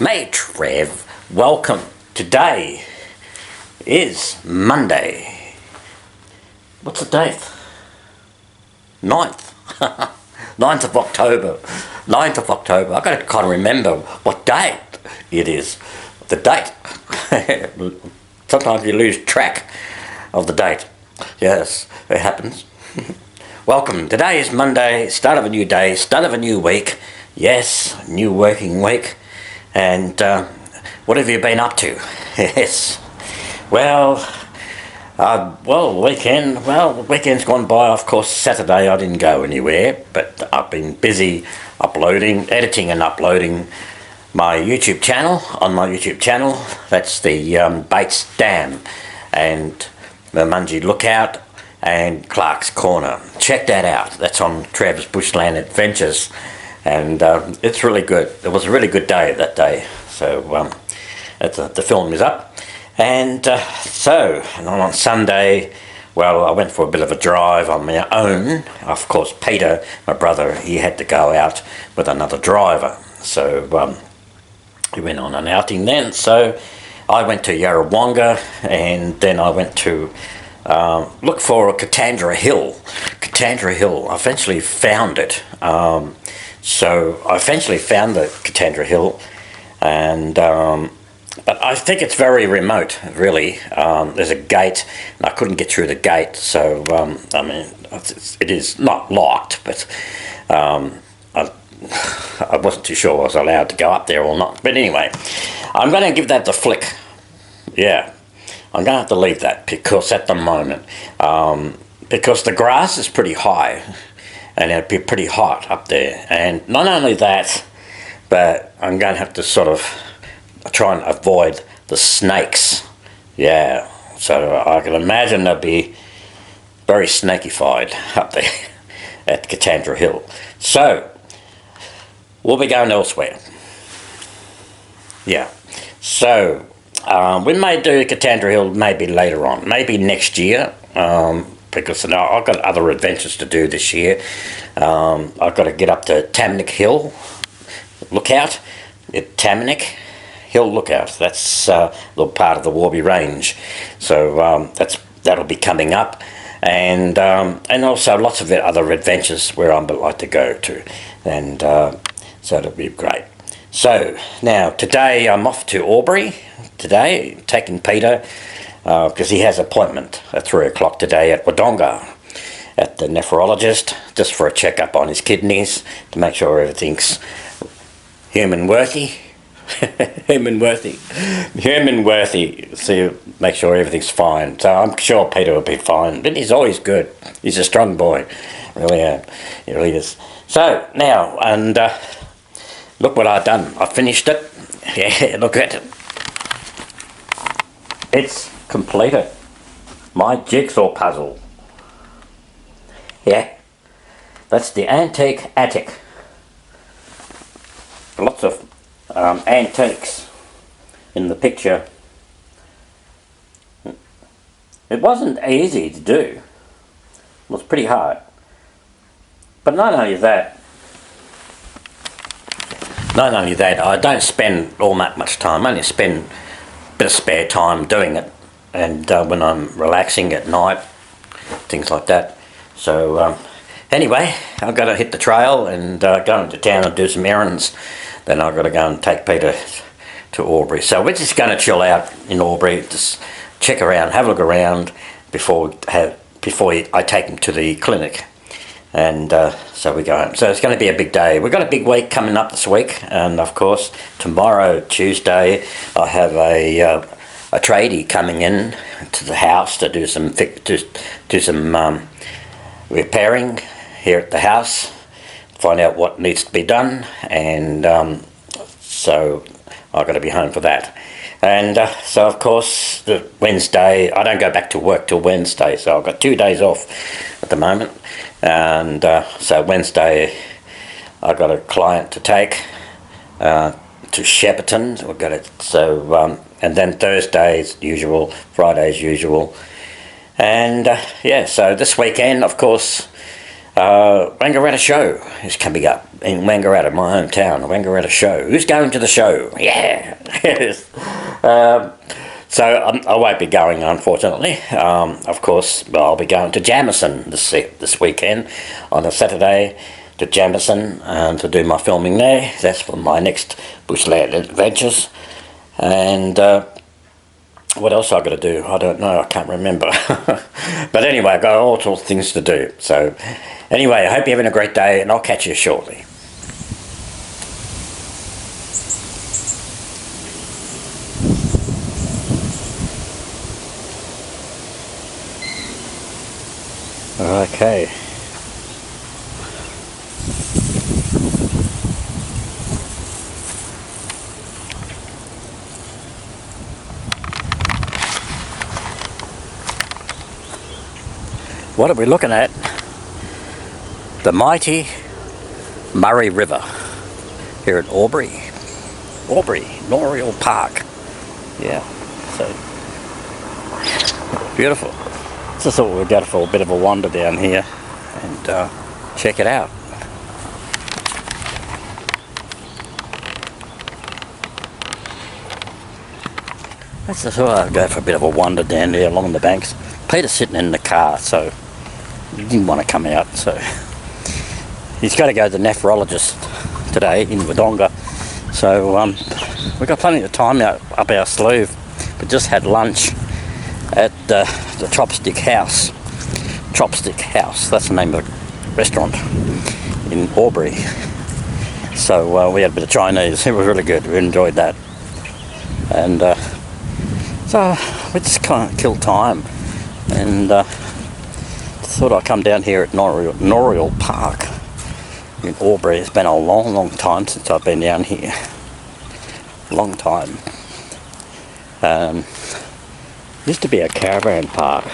Mate Trev, welcome. Today is Monday. What's the date? 9th. 9th of October. 9th of October. I've got to kind of remember what date it is. The date. Sometimes you lose track of the date. Yes, it happens. Welcome. Today is Monday, start of a new day, start of a new week. Yes, new working week. And what have you been up to? Yes. Well, the weekend's gone by. Of course, Saturday I didn't go anywhere, but I've been busy editing and uploading my YouTube channel, on my YouTube channel. That's the Bates Dam and the Mungee Lookout and Clark's Corner. Check that out. That's on TREV'S Bushland Adventures. And it's really good. It was a really good day that day. So the film is up. And and on Sunday, well, I went for a bit of a drive on my own. Of course, Peter, my brother, he had to go out with another driver. So he went on an outing then. So I went to Yarrawonga, and then I went to look for Katandra Hill. Katandra Hill. I eventually found it. So I eventually found the Katandra Hill, and but I think it's very remote, really. There's a gate, and I couldn't get through the gate, so I mean, it is not locked, but I wasn't too sure I was allowed to go up there or not. But anyway, I'm going to give that the flick. Yeah, I'm going to have to leave that because at the moment, because the grass is pretty high. And it'd be pretty hot up there. And not only that, but I'm going to have to sort of try and avoid the snakes. Yeah, so I can imagine they'll be very snakified up there at Katandra Hill. So, we'll be going elsewhere. Yeah, so we may do Katandra Hill maybe later on, maybe next year. Because I've got other adventures to do this year. I've got to get up to Tamnick Hill Lookout. Tamnick Hill Lookout. That's a little part of the Warby Range. So that'll be coming up. And also lots of other adventures where I'd like to go to. And so it'll be great. So now today I'm off to Albury. Today, taking Peter. Because he has an appointment at 3 o'clock today at Wodonga at the nephrologist, just for a checkup on his kidneys to make sure everything's human worthy. So make sure everything's fine. So I'm sure Peter will be fine, but he's always good. He's a strong boy, really. He really is. So now, and look what I've done. I finished it. Yeah, look at it. It's completed. My jigsaw puzzle. Yeah, that's the antique attic. Lots of antiques in the picture. It wasn't easy to do. It was pretty hard. But not only that, I don't spend all that much time. I only spend bit of spare time doing it, and when I'm relaxing at night, things like that. So anyway, I've got to hit the trail and go into town and do some errands. Then I've got to go and take Peter to Albury. So we're just going to chill out in Albury, just check around, have a look around before I take him to the clinic. And so we go home. So it's going to be a big day. We've got a big week coming up this week, and of course tomorrow, Tuesday, I have a tradie coming in to the house to do some repairing here at the house, find out what needs to be done, and so I've got to be home for that. And so of course the Wednesday, I don't go back to work till Wednesday, so I've got 2 days off at the moment. And so Wednesday I got a client to take to Shepparton. We've got it. So and then Thursday as usual, Friday as usual, and yeah. So this weekend, of course, Wangaratta show is coming up in Wangaratta, my hometown. Wangaratta show. Who's going to the show? Yeah. So I won't be going, unfortunately. Of course, I'll be going to Jamison this weekend on a Saturday to Jamison to do my filming there. That's for my next Bushland adventures. And what else I got to do? I don't know. I can't remember. But anyway, I've got all sorts of things to do. So anyway, I hope you're having a great day, and I'll catch you shortly. Okay. What are we looking at? The mighty Murray River here at Albury, Noreuil Park. Yeah, so beautiful. Just thought we'd go for a bit of a wander down here and check it out. Let's just go for a bit of a wander down there along the banks. Peter's sitting in the car, so he didn't want to come out, so he's got to go to the nephrologist today in Wodonga. So we've got plenty of time up our sleeve. We just had lunch at the Chopstick House. Chopstick House, that's the name of the restaurant in Albury. So we had a bit of Chinese. It was really good. We enjoyed that. And so we just kind of killed time. And thought I'd come down here at Noreuil Park in Albury. It's been a long time since I've been down here. Long time. Used to be a caravan park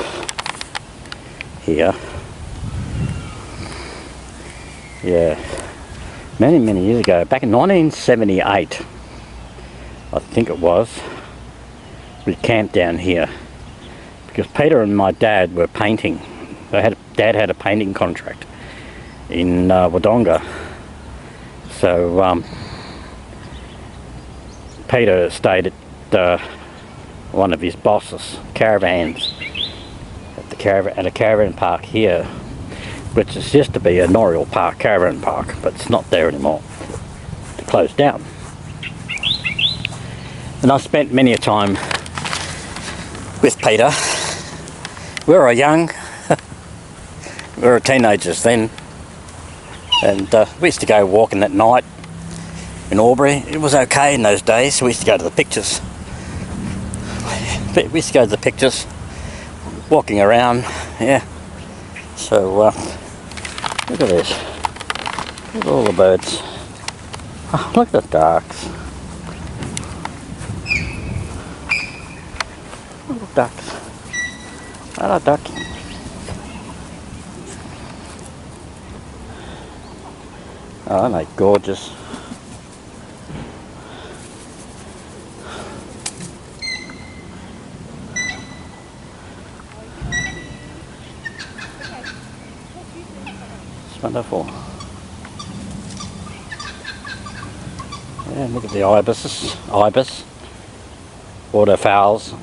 here. Yeah, many years ago, back in 1978, I think it was. We camped down here because Peter and my dad were painting. Dad had a painting contract in Wodonga. So Peter stayed at one of his boss's caravans at a caravan park here, which is used to be a Noreuil Park caravan park, but it's not there anymore. It closed down. And I spent many a time with Peter. We were young, we were teenagers then, and we used to go walking at night in Albury. It was okay in those days. We used to go to the pictures. We used to go to the pictures, walking around, yeah. So look at this. Look at all the birds. Oh, look at the ducks. Look at the ducks. Hello, ducky. Oh, aren't they gorgeous? It's wonderful. Yeah, look at the ibis, waterfowls.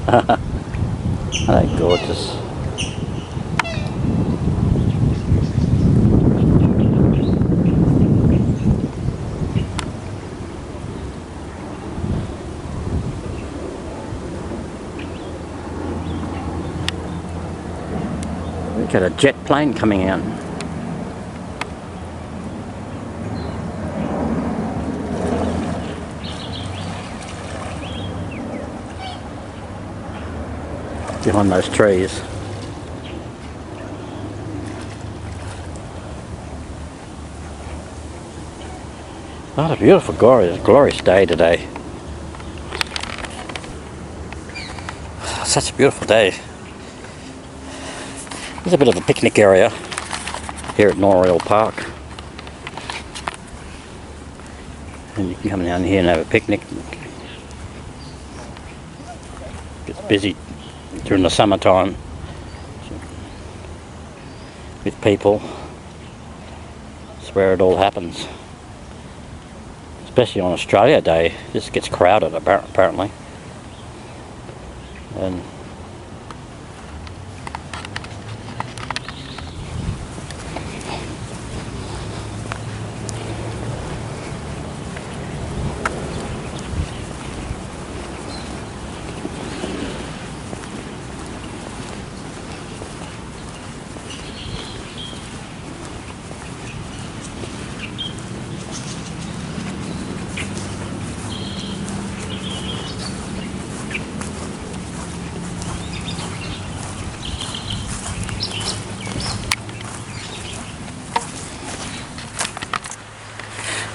Aren't they gorgeous? We've got a jet plane coming out. Behind those trees. What a beautiful, glorious day today. Such a beautiful day. There's a bit of a picnic area here at Noreuil Park. And you can come down here and have a picnic. Gets busy during the summertime with people. That's where it all happens. Especially on Australia Day, this gets crowded apparently. And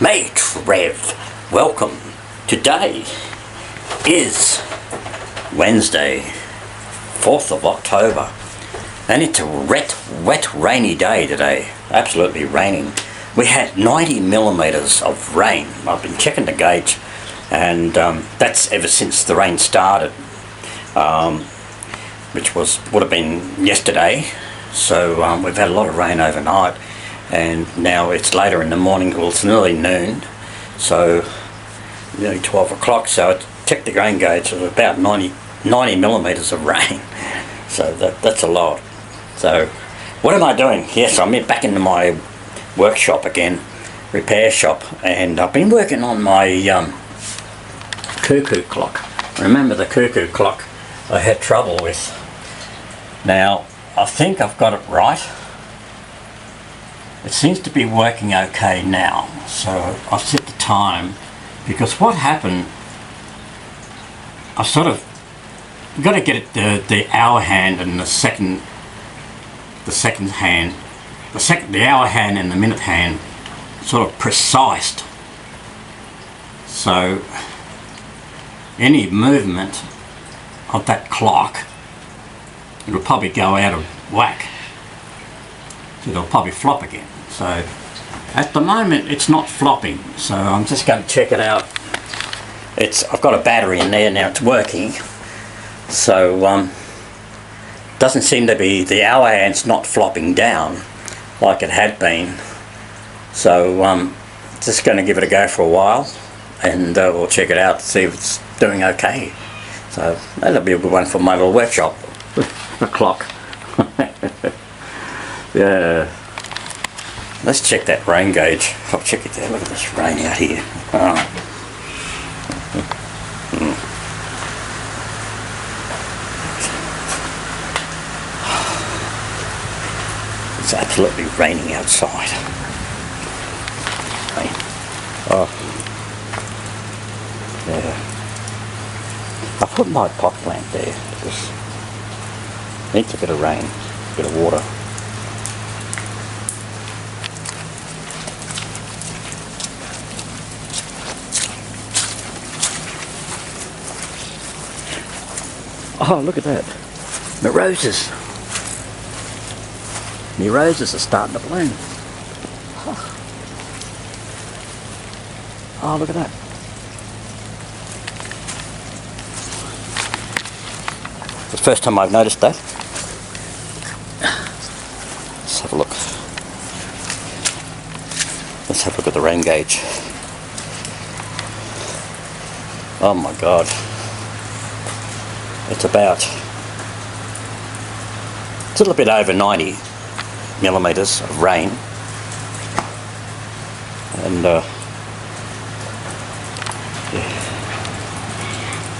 Mate Trev, welcome. Today is Wednesday, 4th of October, and it's a wet, rainy day today. Absolutely raining. We had 90 millimeters of rain. I've been checking the gauge, and that's ever since the rain started, which would have been yesterday. So we've had a lot of rain overnight. And now it's later in the morning, well, it's nearly noon, so nearly 12 o'clock, so I checked the rain gauge, it was about 90 millimeters of rain, so that's a lot. So what am I doing? Yes, I'm back into my workshop again, repair shop, and I've been working on my Cuckoo clock. Remember the Cuckoo clock I had trouble with? Now, I think I've got it right. It seems to be working okay now, so I've set the time, because what happened, I sort of got to get it the hour hand and the hour hand and the minute hand sort of precise, so any movement of that clock, it'll probably go out of whack. So it'll probably flop again. So at the moment it's not flopping, so I'm just going to check it out. I've got a battery in there now, it's working, so doesn't seem to be, the hour hand's not flopping down like it had been, so just going to give it a go for a while, and we'll check it out to see if it's doing okay. So that'll be a good one for my little workshop. The clock. Yeah. Let's check that rain gauge. I'll check it there. Look at this rain out here. Oh. It's absolutely raining outside. Rain. Oh. Yeah. I put my pot plant there because it needs a bit of rain, a bit of water. Oh, look at that. My roses. My roses are starting to bloom. Oh, look at that. It's the first time I've noticed that. Let's have a look. Let's have a look at the rain gauge. Oh my God. It's a little bit over 90 millimeters of rain, and yeah,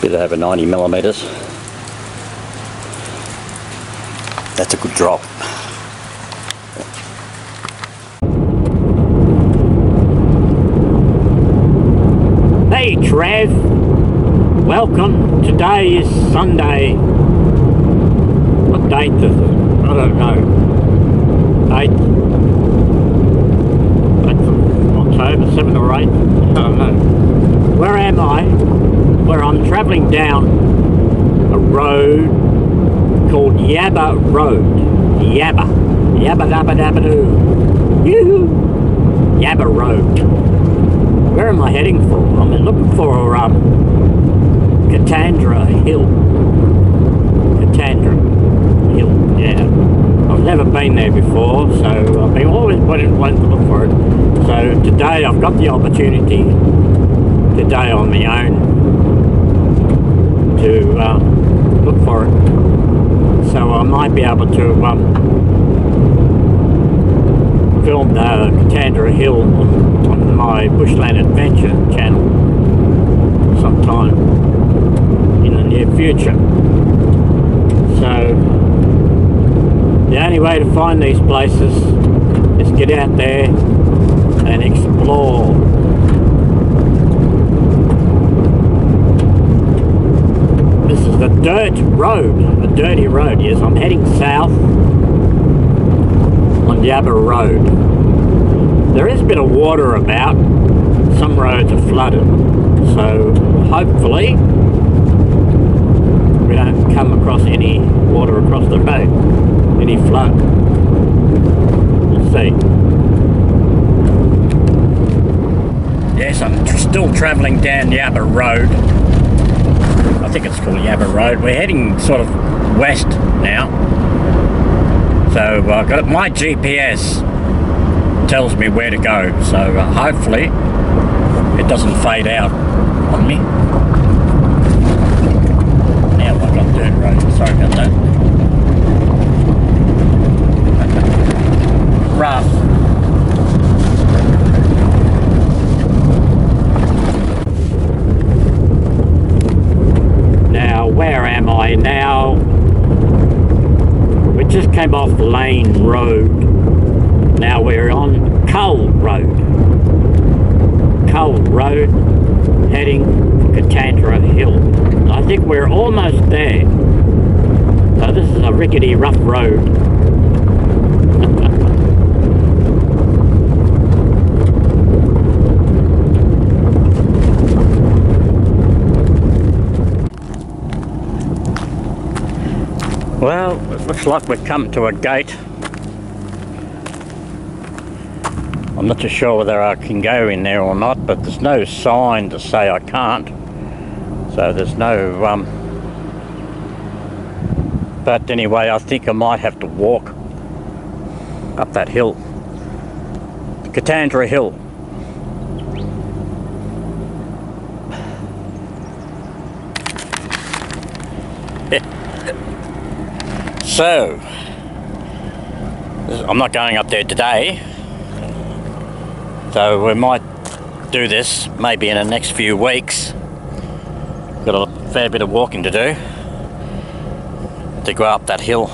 bit over 90 millimeters. That's a good drop. Hey Trev, welcome. Today is Sunday. What date is it? I don't know. 8th of over 7 or 8. I don't know. Where am I? Where I'm travelling down a road called Yabba Road. Yabba. Yabba dabba dabba doo. Yoo-hoo. Yabba Road. Where am I heading for? I'm looking for Katandra Hill. Katandra Hill, yeah. I've never been there before, so I've been always wanting to look for it. So today I've got the opportunity, today on my own, to look for it. So I might be able to film Katandra Hill on my Bushland Adventure channel sometime in the near future. So the only way to find these places is get out there and explore. This is the dirt road, a dirty road. Yes, I'm heading south on Yabba Road. There is a bit of water about. Some roads are flooded, so hopefully we don't come across any water across the road, any flood. We'll see. Yes, I'm still travelling down Yabba Road. I think it's called Yabba Road. We're heading sort of west now. So I've got my GPS tells me where to go. So hopefully it doesn't fade out on me. Now I've got dirt road. Sorry about that. Rough. Now, where am I now? We just came off Lane Road. Now we're on Cull Road. Cull Road, heading for Katandra Hill. I think we're almost there. So this is a rickety, rough road. Well, it looks like we've come to a gate. I'm not too sure whether I can go in there or not, but there's no sign to say I can't. So there's no... But anyway, I think I might have to walk up that hill. Katandra Hill. So, I'm not going up there today, so we might do this maybe in the next few weeks. Got a fair bit of walking to do to go up that hill,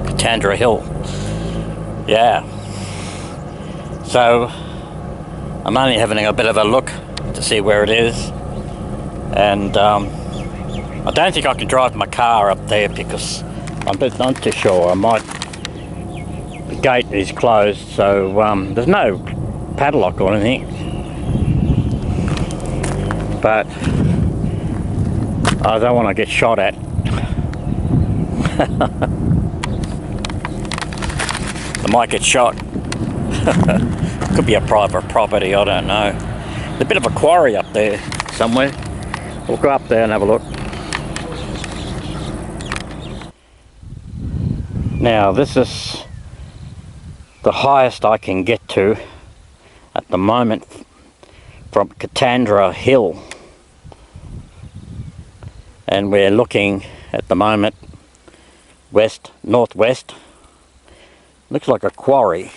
Katandra Hill. Yeah. So, I'm only having a bit of a look to see where it is, and I don't think I can drive my car up there because I'm not too sure. The gate is closed, so there's no padlock or anything. But I don't want to get shot at. I might get shot. Could be a private property, I don't know. There's a bit of a quarry up there somewhere. We'll go up there and have a look. Now this is the highest I can get to at the moment from Katandra Hill, and we're looking at the moment northwest. Looks like a quarry.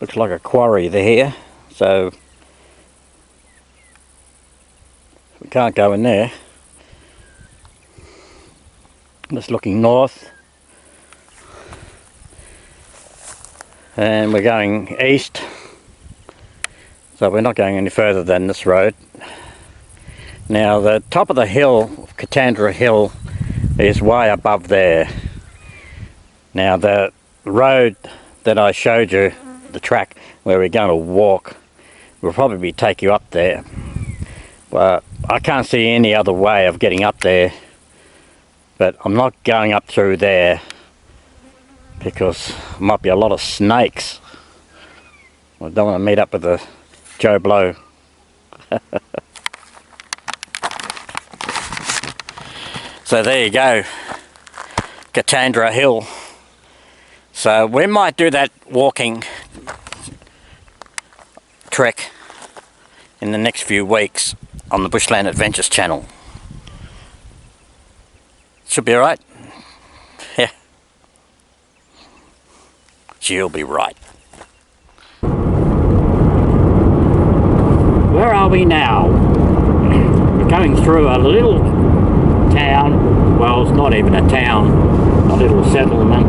Looks like a quarry there, so we can't go in there. Just looking north, and we're going east, so we're not going any further than this road. Now the top of the hill, Katandra Hill, is way above there. Now the road that I showed you, the track where we're going to walk, will probably take you up there. But I can't see any other way of getting up there. But I'm not going up through there because there might be a lot of snakes. I don't want to meet up with a Joe Blow. So there you go, Katandra Hill. So we might do that walking trek in the next few weeks on the Bushland Adventures channel. Should be alright. Yeah. She'll be right. Where are we now? We're going through a little town. Well, it's not even a town. A little settlement.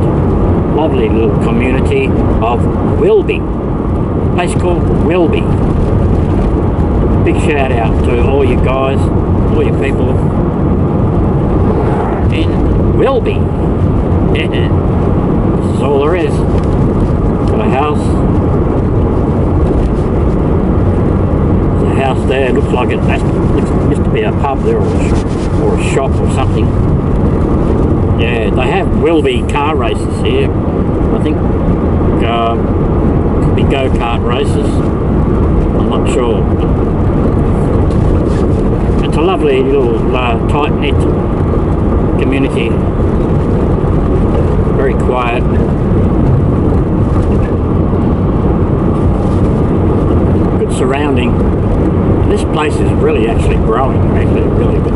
Lovely little community of Wilby. A place called Wilby. Big shout out to all you guys, all you people in Wilby. Yeah. This is all there is. Got a house. There's a house there. Looks like it used to be a pub there or a shop or something. Yeah, they have Wilby car races here. I think could be go-kart races. I'm not sure. It's a lovely little tight-knit community. Very quiet. Good surrounding. And this place is really actually growing. Actually, really good.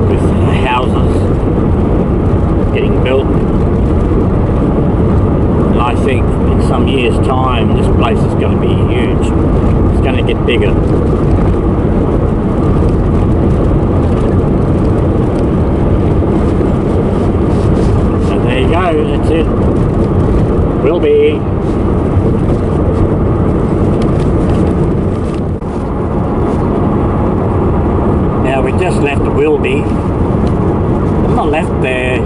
With houses getting built. And I think in some years' time, this place is going to be huge. It's going to get bigger. There you go, that's it. Will be. Now we just left Wilby. I'm not left there.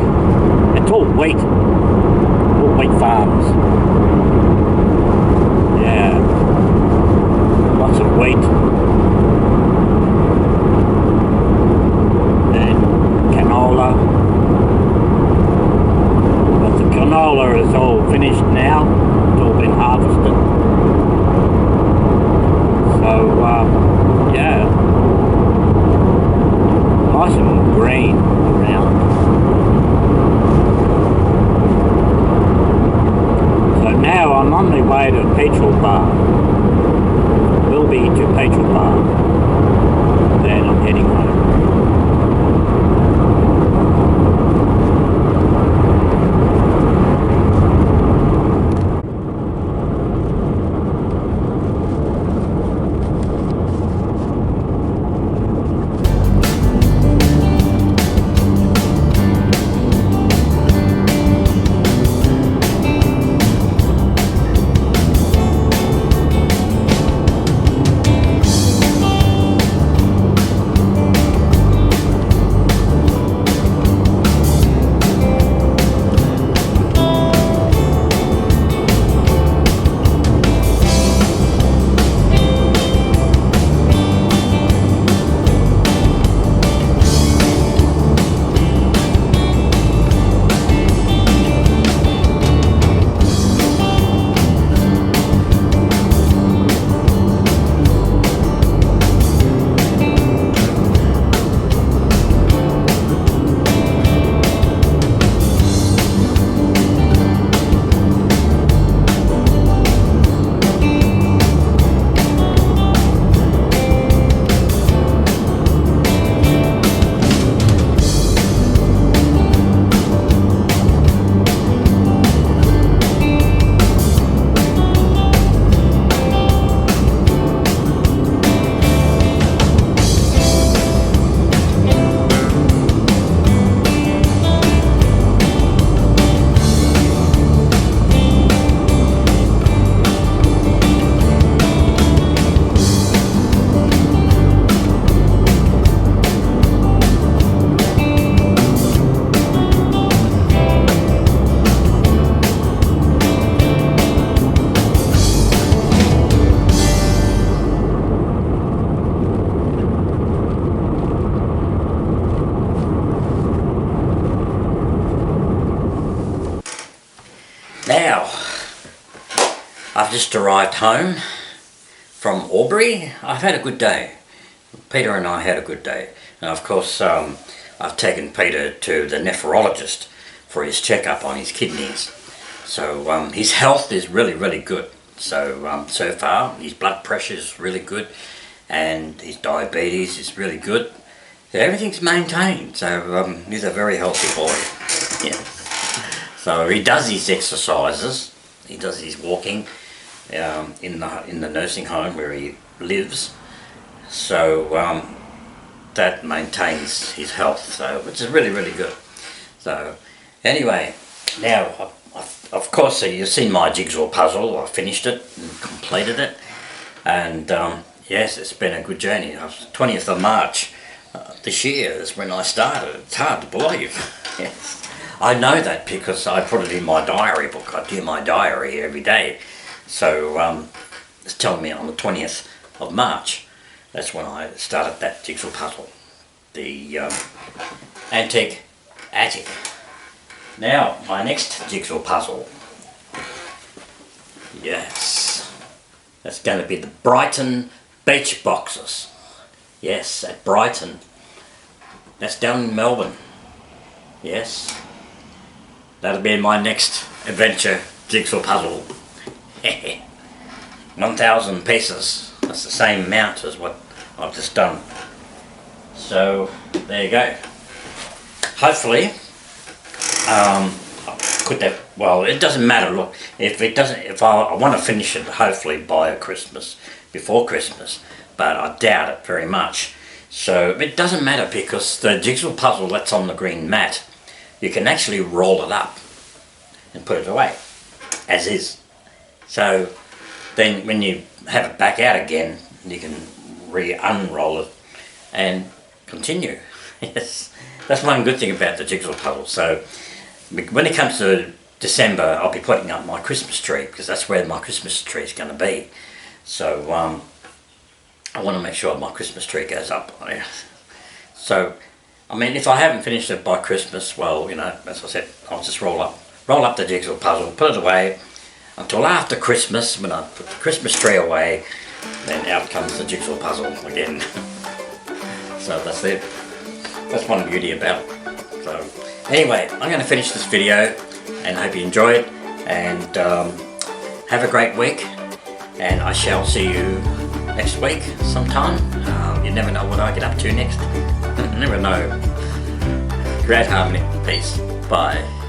It's all wheat. All wheat farms. Yeah. Lots of wheat. And canola. Canola is all finished now. It's all been harvested. So, yeah. Nice and green around. So now I'm on my way to Petrol Bar. Will be to Petrol Bar. Then I'm heading home. just arrived home from Albury. I've had a good day. Peter and I had a good day. And of course, I've taken Peter to the nephrologist for his checkup on his kidneys. So his health is really, really good. So, so far, his blood pressure is really good, and his diabetes is really good. So everything's maintained. So he's a very healthy boy. Yeah. So he does his exercises. He does his walking in the nursing home where he lives. So that maintains his health. So which is really, really good. So anyway, now. Of course, you've seen my jigsaw puzzle. I finished it and completed it, and yes, it's been a good journey. 20th of March this year is when I started. It's hard to believe. Yes, I know that because I put it in my diary book. I do my diary every day, so it's telling me on the 20th of March. That's when I started that jigsaw puzzle, the antique attic. Now, my next jigsaw puzzle, yes, that's going to be the Brighton beach boxes. Yes, at Brighton. That's down in Melbourne. Yes, that'll be my next adventure jigsaw puzzle. 1,000 pieces. That's the same amount as what I've just done. So, there you go. Hopefully, well, it doesn't matter. Look, if I want to finish it, hopefully by before Christmas, but I doubt it very much. So it doesn't matter because the jigsaw puzzle that's on the green mat, you can actually roll it up and put it away as is. So then when you have it back out again, you can unroll it and continue. Yes, that's one good thing about the jigsaw puzzle. So when it comes to December, I'll be putting up my Christmas tree because that's where my Christmas tree is going to be. So I want to make sure my Christmas tree goes up. So, I mean, if I haven't finished it by Christmas, well, you know, as I said, I'll just roll up the jigsaw puzzle, put it away until after Christmas. When I put the Christmas tree away, then out comes the jigsaw puzzle again. So that's it. That's one beauty about it. So anyway, I'm going to finish this video and hope you enjoy it, and have a great week, and I shall see you next week sometime. You never know what I get up to next. Never know. Great harmony. Peace. Bye.